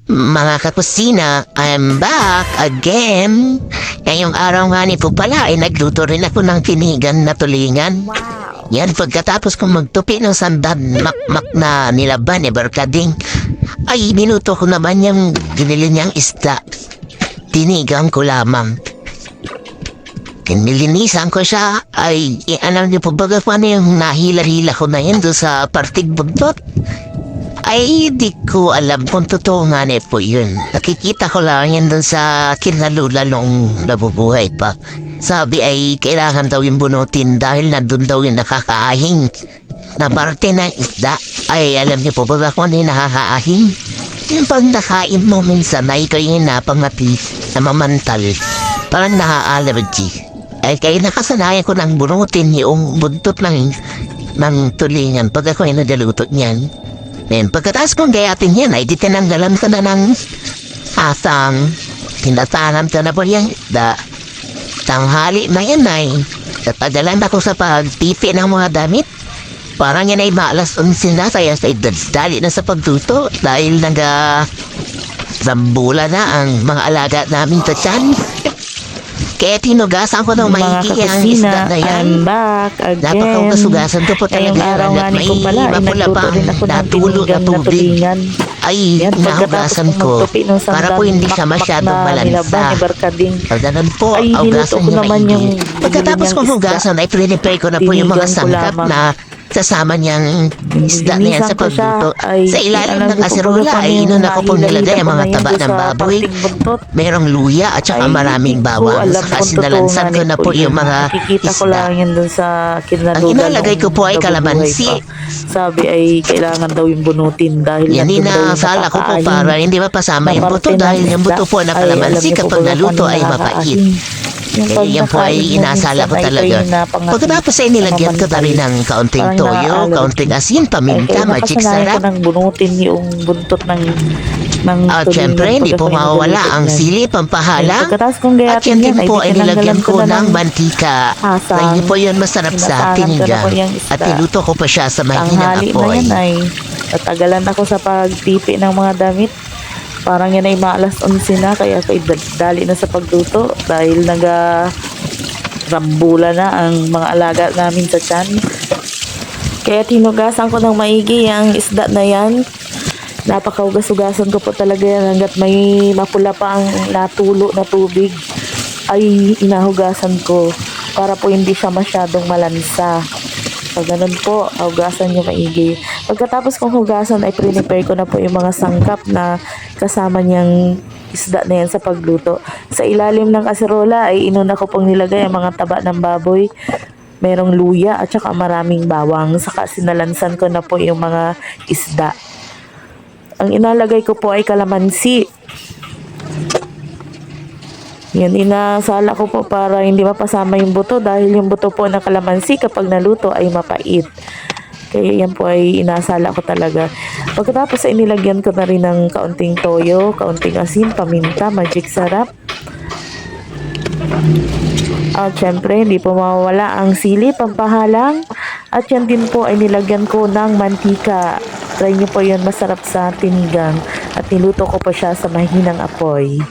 Mga kakusina, I'm back again. Ngayong araw nga ni po pala ay nagluto rin ako ng tinigan na tulingan. Wow. Yan, pagkatapos kong magtupi ng sandad makmak na nilaban ni Barkading, ay minuto ko naman yung ginili niyang isda. Tinigan ko lamang. Nilinisan ko siya, ay alam niyo po baga kung ano yung nahila-hila ko na yun doon sa partig buntot. Ay, di ko alam kung totoo nga na po yun. Nakikita ko lang yan dun sa kinalula nung nabubuhay pa. Sabi ay kailangan daw yung bunutin dahil nandun daw yung nakakaahing na parte ng isda. Ay, alam niyo po ba kung ano yung nakakaahing? Yung pag nakain mo minsan ay kayo yung napangati na mamantal. Parang naka-allergy. Ay, kaya nakasanayan ko ng bunutin yung buntot ng tulingan pag ako yung nadaluto niyan. Then, pagkatapos kong gayatin yan, ay di tinanggalan ko na ng asang. Tinatanan ko na po yung isda. Tanghali na yan ay natagalan ako sa pagtipi ng mga damit. Parang yan ay maalas sila kaya sa dali na sa pagtuto dahil zambula na ang mga alaga namin sa tiyan. Kaya tinugasan ko ng maigi ang isda na yan. I'm back again. Napakagasugasan ko po Ngayong talaga. araw nga ni ko pala, ay mapula pa nagluto rin ako ng natulo na tinigang na tubig. tulingan. Ay, Yan, nahugasan ko. Para po hindi siya masyadong nilaban ni malansa. Barkading. Pag ganun po, Ay, hugasan niluto ko niyo naman maigi. yung Pagkatapos kong isda. hugasan, ay prepare ko na po yung mga Tinigang ko sangkap lamang. na kasama niyang isda na yan sa Linisan ko siya, pagluto. ay, Sa ilalim alam ng ko kaserola kung ay ano inon yung ako pong nilagay ang mga nahihila ko taba na ng yun sa baboy. parting buntot. Merong luya at saka Ay, maraming hindi ko bawang. alam Saka kung sinalansan totoo ko nga na po yun. yung mga Nakikita ko isda. lang yan dun sa kinalula. Ang inalagay ko po ay nung kalamansi. nabubuhay pa. Sabi ay kailangan daw yung bunutin dahil Yan nandun daw yung inasala ko po nakakaahing para hindi mapasama yung na buto parte ng dahil yung buto isda. po na Ay, kalamansi alam niyo po kapag ba naluto kung ay ano mapait. nakakaahing? Yung Kaya yan po ay pagkakain mo inasala ko minsan ay talaga. kayo napangati, Pagkatapos ay nilagyan ko na rin ng kaunting Parang toyo, naaalala. kaunting asin, Ay, paminta, kaya magic nakasanayan ko sarap. nang bunutin yung buntot ng At tulingan syempre, hindi pag po ako mawawala niluluto ang yan. sili, pampahalang. Pagkatapos kong At gayatin yan din yan, po ay nilagyan ko ng ng mantika. asang. Na hindi po yun masarap sa Inasahan ko na tinigang. po yung isda. At niluto ko pa siya sa mahinang Tanghali na apoy. yan ay natagalan ako sa pagtipi ng mga damit. Parang yan ay maalas 11 na kaya ako dali na sa pagluto dahil rambula na ang mga alaga namin sa tiyan. Kaya tinugasan ko ng maigi ang isda na yan. Napakaugas-ugasan ko po talaga yan hanggat may mapula pa ang natulo na tubig ay inahugasan ko para po hindi siya masyadong malansa. So, ganun po, hugasan nyo maigi. Pagkatapos kong hugasan ay prepare ko na po yung mga sangkap na kasama niyang isda na yan sa pagluto. Sa ilalim ng kaserola ay inuna ko pong nilagay ang mga taba ng baboy. Merong luya at saka maraming bawang. Saka sinalansan ko na po yung mga isda. Ang inalagay ko po ay kalamansi. Yan, inasala ko po para hindi mapasama yung buto dahil yung buto po ng kalamansi kapag naluto ay mapait. Kaya yan po ay inasala ko talaga. Pagkatapos ay nilagyan ko na rin ng kaunting toyo, kaunting asin, paminta, magic sarap. At syempre, hindi po mawawala ang sili, pampahalang. At yan din po ay nilagyan ko ng mantika. Try nyo po yun, masarap sa tinigang. At niluto ko po siya sa mahinang apoy.